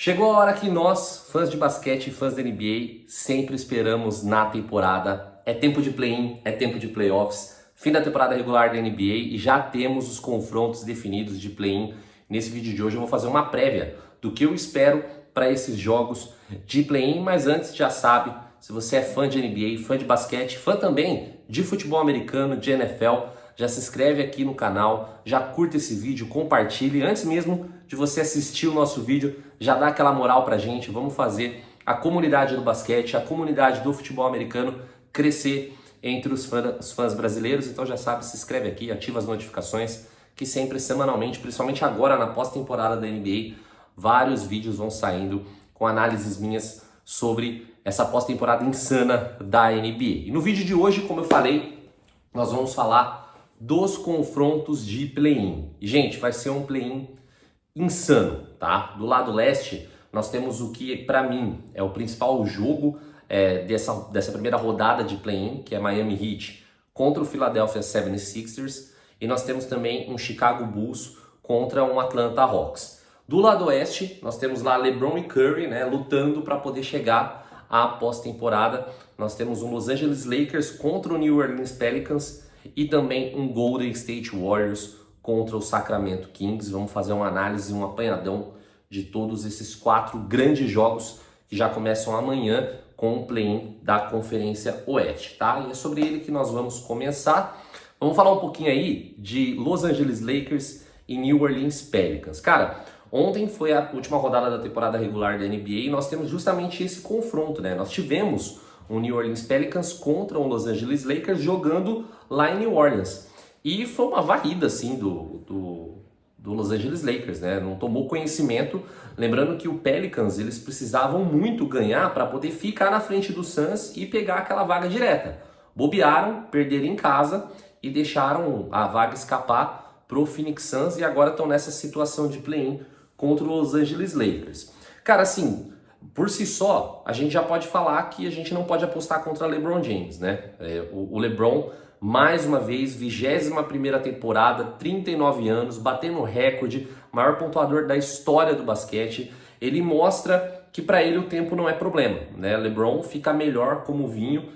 Chegou a hora que nós, fãs de basquete e fãs da NBA, sempre esperamos na temporada. É tempo de play-in, é tempo de playoffs, fim da temporada regular da NBA e já temos os confrontos definidos de play-in. Nesse vídeo de hoje eu vou fazer uma prévia do que eu espero para esses jogos de play-in, mas antes já sabe, se você é fã de NBA, fã de basquete, fã também de futebol americano, de NFL, já se inscreve aqui no canal, já curta esse vídeo, compartilhe. Antes mesmo de você assistir o nosso vídeo, já dá aquela moral pra gente. Vamos fazer a comunidade do basquete, a comunidade do futebol americano crescer entre os fãs brasileiros. Então já sabe, se inscreve aqui, ativa as notificações, que sempre, semanalmente, principalmente agora na pós-temporada da NBA, vários vídeos vão saindo com análises minhas sobre essa pós-temporada insana da NBA. E no vídeo de hoje, como eu falei, nós vamos falar dos confrontos de play-in. E, gente, vai ser um play-in insano, tá? Do lado leste, nós temos o que, para mim, é o principal jogo dessa primeira rodada de play-in, que é Miami Heat contra o Philadelphia 76ers. E nós temos também um Chicago Bulls contra um Atlanta Hawks. Do lado oeste, nós temos lá LeBron e Curry, né, lutando para poder chegar à pós-temporada. Nós temos um Los Angeles Lakers contra o New Orleans Pelicans e também um Golden State Warriors contra o Sacramento Kings. Vamos fazer uma análise, um apanhadão de todos esses 4 grandes jogos que já começam amanhã com o play-in da Conferência Oeste, tá? E é sobre ele que nós vamos começar. Vamos falar um pouquinho aí de Los Angeles Lakers e New Orleans Pelicans. Cara, ontem foi a última rodada da temporada regular da NBA e nós temos justamente esse confronto, né? Nós tivemos o New Orleans Pelicans contra o Los Angeles Lakers jogando lá em New Orleans. E foi uma varrida, assim, do Los Angeles Lakers, né? Não tomou conhecimento. Lembrando que o Pelicans, eles precisavam muito ganhar para poder ficar na frente do Suns e pegar aquela vaga direta. Bobearam, perderam em casa e deixaram a vaga escapar pro Phoenix Suns e agora estão nessa situação de play-in contra o Los Angeles Lakers. Cara, assim, por si só, a gente já pode falar que a gente não pode apostar contra LeBron James, né? O LeBron, mais uma vez, 21ª temporada, 39 anos, batendo recorde, maior pontuador da história do basquete. Ele mostra que para ele o tempo não é problema, né? LeBron fica melhor como vinho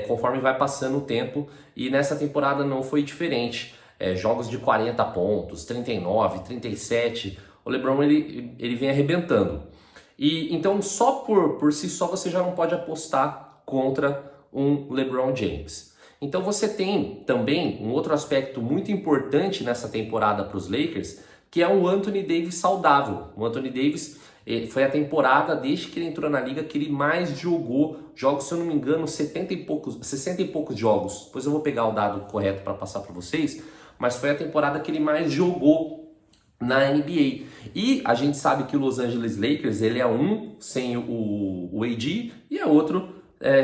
conforme vai passando o tempo e nessa temporada não foi diferente. Jogos de 40 pontos, 39, 37, o LeBron ele vem arrebentando. E então só por si só você já não pode apostar contra um LeBron James. Então você tem também um outro aspecto muito importante nessa temporada para os Lakers, que é o Anthony Davis saudável. O Anthony Davis foi a temporada desde que ele entrou na liga que ele mais jogou jogos, se eu não me engano, 60 e poucos jogos. Depois eu vou pegar o dado correto para passar para vocês, mas foi a temporada que ele mais jogou na NBA. E a gente sabe que o Los Angeles Lakers, ele é um sem o AD e é outro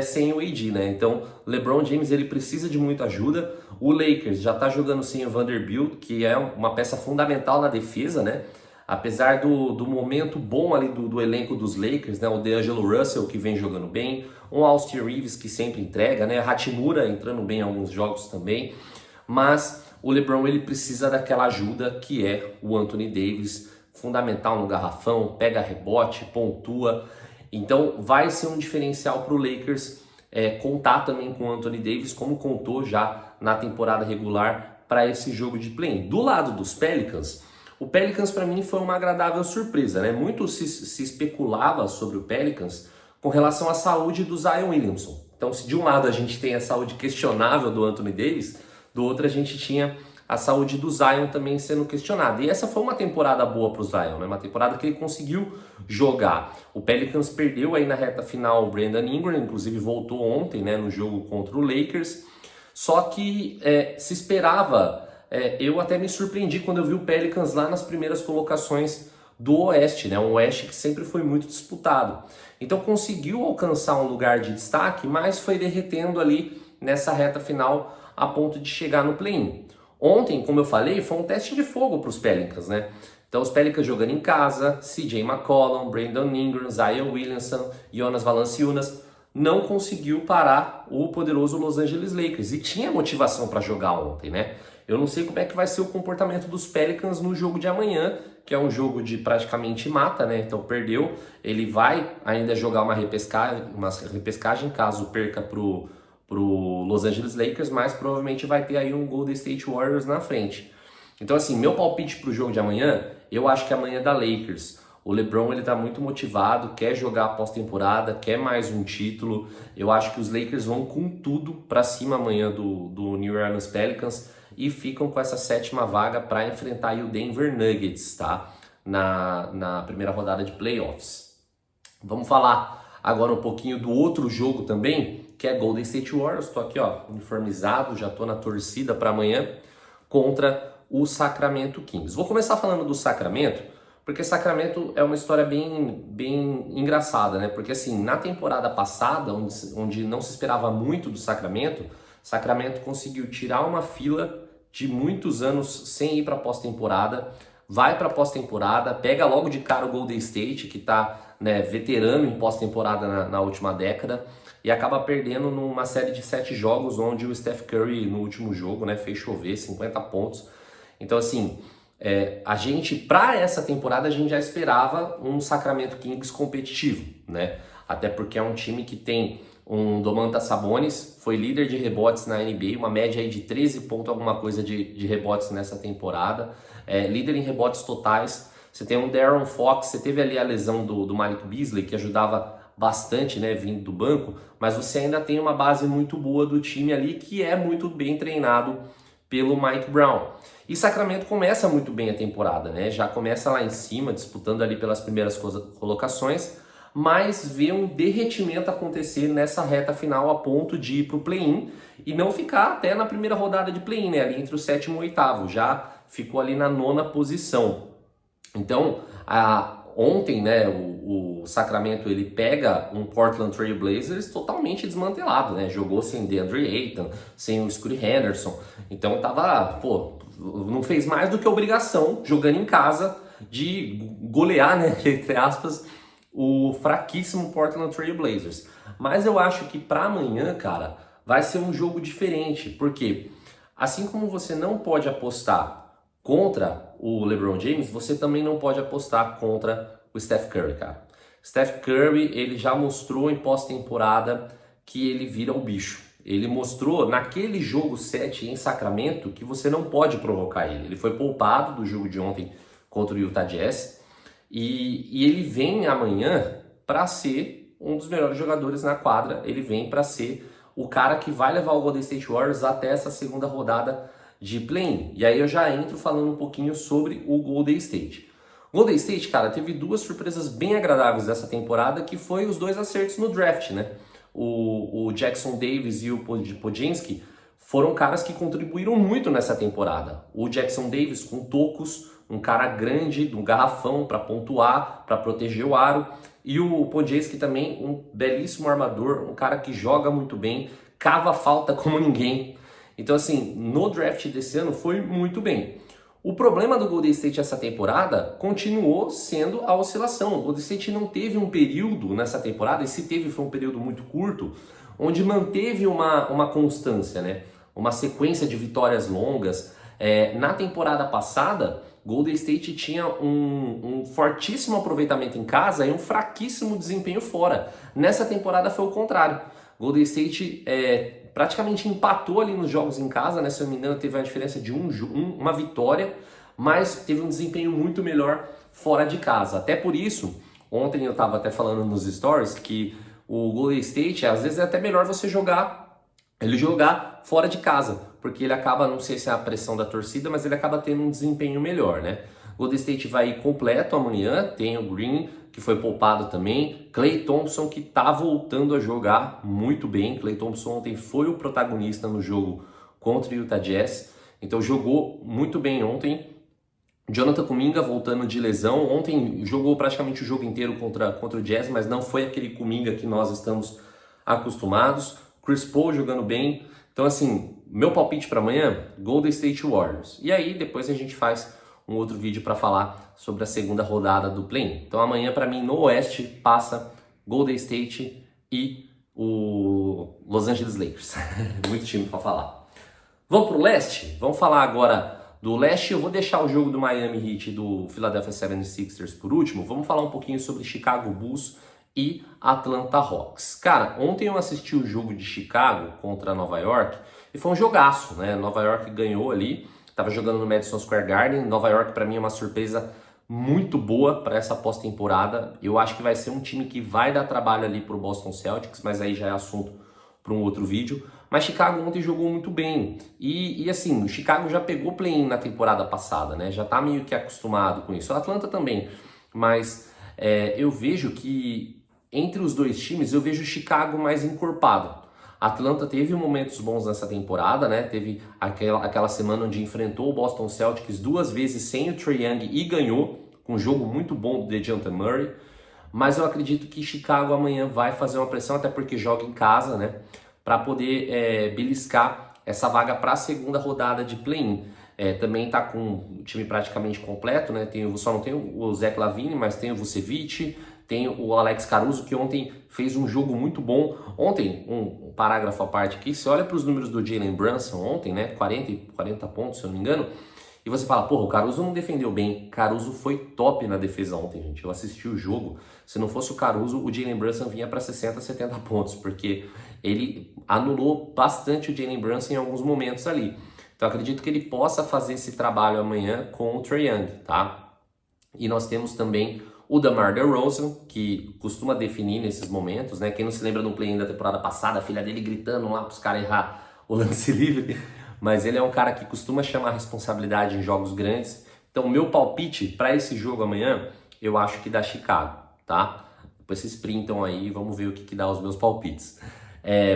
sem o AD, né? Então, LeBron James, ele precisa de muita ajuda. O Lakers já tá jogando sem o Vanderbilt, que é uma peça fundamental na defesa, né? Apesar do momento bom ali do elenco dos Lakers, né? O D'Angelo Russell, que vem jogando bem, o Austin Reeves, que sempre entrega, né? A Hachimura entrando bem em alguns jogos também, mas o LeBron, ele precisa daquela ajuda que é o Anthony Davis, fundamental no garrafão, pega rebote, pontua. Então vai ser um diferencial para o Lakers contar também com o Anthony Davis, como contou já na temporada regular para esse jogo de play-in. Do lado dos Pelicans, o Pelicans para mim foi uma agradável surpresa, né? Muito se especulava sobre o Pelicans com relação à saúde do Zion Williamson. Então, se de um lado a gente tem a saúde questionável do Anthony Davis, do outro a gente tinha a saúde do Zion também sendo questionada. E essa foi uma temporada boa para o Zion, né? Uma temporada que ele conseguiu jogar. O Pelicans perdeu aí na reta final o Brandon Ingram, inclusive voltou ontem, né, no jogo contra o Lakers. Só que se esperava, eu até me surpreendi quando eu vi o Pelicans lá nas primeiras colocações do Oeste, né? Um Oeste que sempre foi muito disputado. Então conseguiu alcançar um lugar de destaque, mas foi derretendo ali nessa reta final a ponto de chegar no play-in. Ontem, como eu falei, foi um teste de fogo para os Pelicans, né? Então os Pelicans jogando em casa, CJ McCollum, Brandon Ingram, Zion Williamson, Jonas Valanciunas, não conseguiu parar o poderoso Los Angeles Lakers. E tinha motivação para jogar ontem, né? Eu não sei como é que vai ser o comportamento dos Pelicans no jogo de amanhã, que é um jogo de praticamente mata, né? Então perdeu, ele vai ainda jogar uma repescagem caso perca pro Los Angeles Lakers, mas provavelmente vai ter aí um Golden State Warriors na frente. Então assim, meu palpite pro jogo de amanhã, eu acho que amanhã é da Lakers. O LeBron ele tá muito motivado, quer jogar a pós-temporada, quer mais um título. Eu acho que os Lakers vão com tudo para cima amanhã do New Orleans Pelicans e ficam com essa 7ª vaga para enfrentar aí o Denver Nuggets, tá? Na primeira rodada de playoffs. Vamos falar agora um pouquinho do outro jogo também, que é Golden State Warriors. Estou aqui, ó, uniformizado, já estou na torcida para amanhã contra o Sacramento Kings. Vou começar falando do Sacramento, porque Sacramento é uma história bem engraçada, né? Porque assim, na temporada passada, onde não se esperava muito do Sacramento conseguiu tirar uma fila de muitos anos sem ir para pós-temporada, vai para pós-temporada, pega logo de cara o Golden State, que está, né, veterano em pós-temporada na última década, e acaba perdendo numa série de 7 jogos, onde o Steph Curry, no último jogo, né, fez chover 50 pontos. Então, assim, a gente, para essa temporada, a gente já esperava um Sacramento Kings competitivo, né? Até porque é um time que tem um Domantas Sabonis, foi líder de rebotes na NBA, uma média aí de 13 pontos, alguma coisa de rebotes nessa temporada. Líder em rebotes totais. Você tem um De'Aaron Fox, você teve ali a lesão do Malik Beasley, que ajudava bastante, né, vindo do banco, mas você ainda tem uma base muito boa do time ali, que é muito bem treinado pelo Mike Brown. E Sacramento começa muito bem a temporada, né? Já começa lá em cima, disputando ali pelas primeiras colocações, mas vê um derretimento acontecer nessa reta final a ponto de ir para o play-in e não ficar até na primeira rodada de play-in, né? Ali entre o 7º e o 8º, já ficou ali na 9ª posição. Então, ontem, né, o Sacramento ele pega um Portland Trail Blazers totalmente desmantelado, né? Jogou sem DeAndre Ayton, sem o Scottie Henderson. Então tava, não fez mais do que obrigação, jogando em casa, de golear, né, entre aspas, o fraquíssimo Portland Trail Blazers. Mas eu acho que para amanhã, cara, vai ser um jogo diferente, porque assim como você não pode apostar contra o LeBron James, você também não pode apostar contra o Steph Curry, cara. Steph Curry, ele já mostrou em pós-temporada que ele vira o bicho. Ele mostrou naquele jogo 7 em Sacramento que você não pode provocar ele. Ele foi poupado do jogo de ontem contra o Utah Jazz e ele vem amanhã para ser um dos melhores jogadores na quadra. Ele vem para ser o cara que vai levar o Golden State Warriors até essa segunda rodada de play-in. E aí eu já entro falando um pouquinho sobre o Golden State. O Golden State, cara, teve 2 surpresas bem agradáveis dessa temporada, que foi os 2 acertos no draft, né? O Jackson Davis e o Podziemski foram caras que contribuíram muito nessa temporada. O Jackson Davis com tocos, um cara grande, um garrafão para pontuar, para proteger o aro. E o Podziemski também, um belíssimo armador, um cara que joga muito bem, cava falta como ninguém. Então assim, no draft desse ano foi muito bem. O problema do Golden State essa temporada continuou sendo a oscilação. O Golden State não teve um período nessa temporada, e se teve foi um período muito curto, onde manteve uma constância, né? Uma sequência de vitórias longas. Na temporada passada, Golden State tinha um fortíssimo aproveitamento em casa e um fraquíssimo desempenho fora. Nessa temporada foi o contrário. Golden State praticamente empatou ali nos jogos em casa, né? Se eu não me engano, teve uma diferença de uma vitória, mas teve um desempenho muito melhor fora de casa. Até por isso, ontem eu estava até falando nos stories que o Golden State, às vezes é até melhor você jogar fora de casa, porque ele acaba, não sei se é a pressão da torcida, mas ele acaba tendo um desempenho melhor, né? O Golden State vai completo amanhã, tem o Green, que foi poupado também, Klay Thompson, que tá voltando a jogar muito bem. Klay Thompson ontem foi o protagonista no jogo contra o Utah Jazz, então jogou muito bem ontem. Jonathan Kuminga voltando de lesão, ontem jogou praticamente o jogo inteiro contra o Jazz, mas não foi aquele Kuminga que nós estamos acostumados. Chris Paul jogando bem. Então assim, meu palpite para amanhã, Golden State Warriors. E aí depois a gente faz um outro vídeo para falar sobre a segunda rodada do play-in. Então amanhã para mim no Oeste passa Golden State e o Los Angeles Lakers. Muito time para falar. Vamos pro Leste? Vamos falar agora Do leste eu vou deixar o jogo do Miami Heat e do Philadelphia 76ers por último. Vamos falar um pouquinho sobre Chicago Bulls e Atlanta Hawks. Cara, ontem eu assisti o jogo de Chicago contra Nova York e foi um jogaço, né? Nova York ganhou ali, estava jogando no Madison Square Garden. Nova York para mim é uma surpresa muito boa para essa pós-temporada. Eu acho que vai ser um time que vai dar trabalho ali pro Boston Celtics, mas aí já é assunto para um outro vídeo. Mas Chicago ontem jogou muito bem. E assim, o Chicago já pegou play-in na temporada passada, né? Já tá meio que acostumado com isso. O Atlanta também. Mas eu vejo que entre os dois times, eu vejo o Chicago mais encorpado. A Atlanta teve momentos bons nessa temporada, né? Teve aquela semana onde enfrentou o Boston Celtics 2 vezes sem o Trae Young e ganhou, com um jogo muito bom do DeJounte Murray. Mas eu acredito que Chicago amanhã vai fazer uma pressão, até porque joga em casa, né? Para poder beliscar essa vaga para a segunda rodada de play-in. Também está com o time praticamente completo, né? Só não tem o Zach LaVine, mas tem o Vucevic, tem o Alex Caruso, que ontem fez um jogo muito bom. Ontem, um parágrafo à parte aqui, você olha para os números do Jalen Brunson ontem, né? 40 pontos, se eu não me engano, e você fala, porra, o Caruso não defendeu bem. Caruso foi top na defesa ontem, gente. Eu assisti o jogo. Se não fosse o Caruso, o Jalen Brunson vinha para 60, 70 pontos, porque ele anulou bastante o Jalen Brunson em alguns momentos ali. Então acredito que ele possa fazer esse trabalho amanhã com o Trae Young, tá? E nós temos também o DeMar DeRozan, que costuma definir nesses momentos, né? Quem não se lembra do play-in da temporada passada, a filha dele gritando lá para os caras errar o lance livre. Mas ele é um cara que costuma chamar a responsabilidade em jogos grandes. Então, meu palpite para esse jogo amanhã, eu acho que dá Chicago, tá? Depois vocês printam aí e vamos ver o que dá os meus palpites.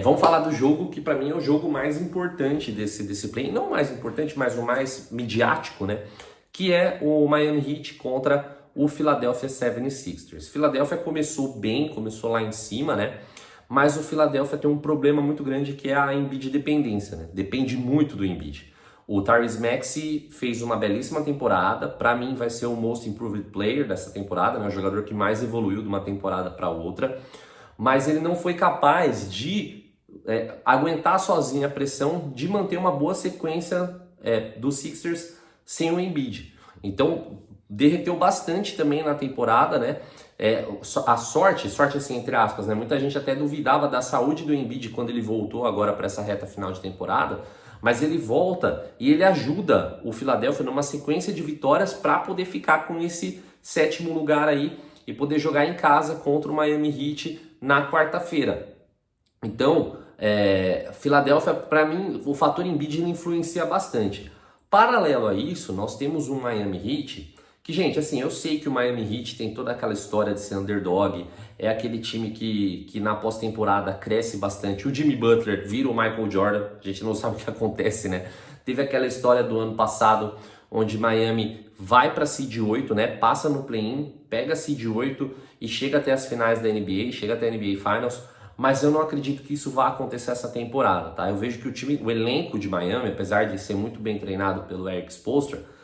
Vamos falar do jogo que para mim é o jogo mais importante desse play. Não o mais importante, mas o mais midiático, né? Que é o Miami Heat contra o Philadelphia 76ers. Philadelphia começou bem, começou lá em cima, né? Mas o Philadelphia tem um problema muito grande que é a Embiid dependência, né? Depende muito do Embiid. O Tyrese Maxey fez uma belíssima temporada, para mim vai ser o Most Improved Player dessa temporada, né? O jogador que mais evoluiu de uma temporada para outra, mas ele não foi capaz de aguentar sozinho a pressão de manter uma boa sequência dos Sixers sem o Embiid. Então, derreteu bastante também na temporada, né? A sorte assim, entre aspas, né? Muita gente até duvidava da saúde do Embiid quando ele voltou agora para essa reta final de temporada, mas ele volta e ele ajuda o Philadelphia numa sequência de vitórias para poder ficar com esse 7º lugar aí e poder jogar em casa contra o Miami Heat na quarta-feira. Então, Philadelphia, para mim, o fator Embiid influencia bastante. Paralelo a isso, nós temos um Miami Heat que, gente, assim, eu sei que o Miami Heat tem toda aquela história de ser underdog, é aquele time que na pós-temporada cresce bastante. O Jimmy Butler vira o Michael Jordan, a gente não sabe o que acontece, né? Teve aquela história do ano passado, onde Miami vai para seed 8, né? Passa no play-in, pega seed 8 e chega até as finais da NBA, chega até a NBA Finals, mas eu não acredito que isso vá acontecer essa temporada, tá? Eu vejo que o elenco de Miami, apesar de ser muito bem treinado pelo Eric Spoelstra,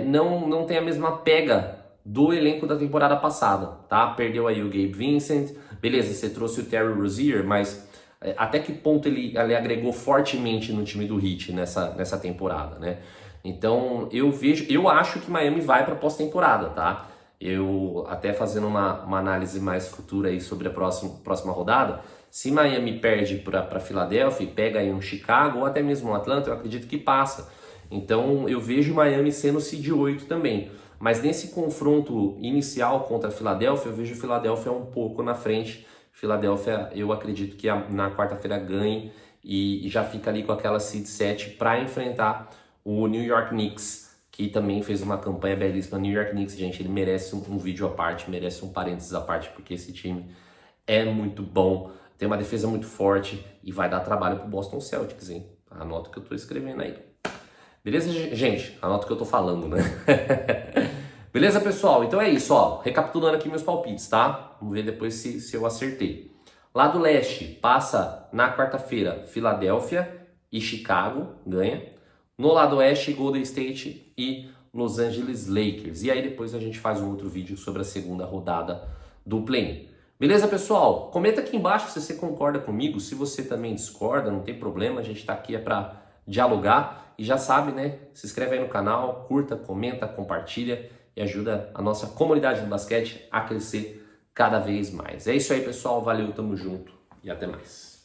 não tem a mesma pega do elenco da temporada passada, tá? Perdeu aí o Gabe Vincent, beleza, você trouxe o Terry Rozier, mas até que ponto ele agregou fortemente no time do Heat nessa temporada, né? Então eu acho que Miami vai para pós-temporada, tá? Eu até fazendo uma análise mais futura aí sobre a próxima rodada, se Miami perde para Filadélfia e pega aí um Chicago ou até mesmo um Atlanta, eu acredito que passa. Então eu vejo Miami sendo seed 8 também. Mas nesse confronto inicial contra a Filadélfia, eu vejo a Filadélfia um pouco na frente. Filadélfia, eu acredito que na quarta-feira ganhe e já fica ali com aquela seed 7 para enfrentar o New York Knicks, que também fez uma campanha belíssima. New York Knicks, gente, ele merece um vídeo à parte, merece um parênteses à parte, porque esse time é muito bom, tem uma defesa muito forte e vai dar trabalho pro Boston Celtics, hein? Anota o que eu tô escrevendo aí. Beleza, gente? Anota o que eu tô falando, né? Beleza, pessoal? Então é isso, ó. Recapitulando aqui meus palpites, tá? Vamos ver depois se eu acertei. Lá do leste, passa na quarta-feira Filadélfia e Chicago, ganha. No lado oeste, Golden State e Los Angeles Lakers. E aí depois a gente faz um outro vídeo sobre a segunda rodada do play-in. Beleza, pessoal? Comenta aqui embaixo se você concorda comigo, se você também discorda, não tem problema. A gente tá aqui para dialogar. E já sabe, né? Se inscreve aí no canal, curta, comenta, compartilha e ajuda a nossa comunidade do basquete a crescer cada vez mais. É isso aí, pessoal. Valeu, tamo junto e até mais.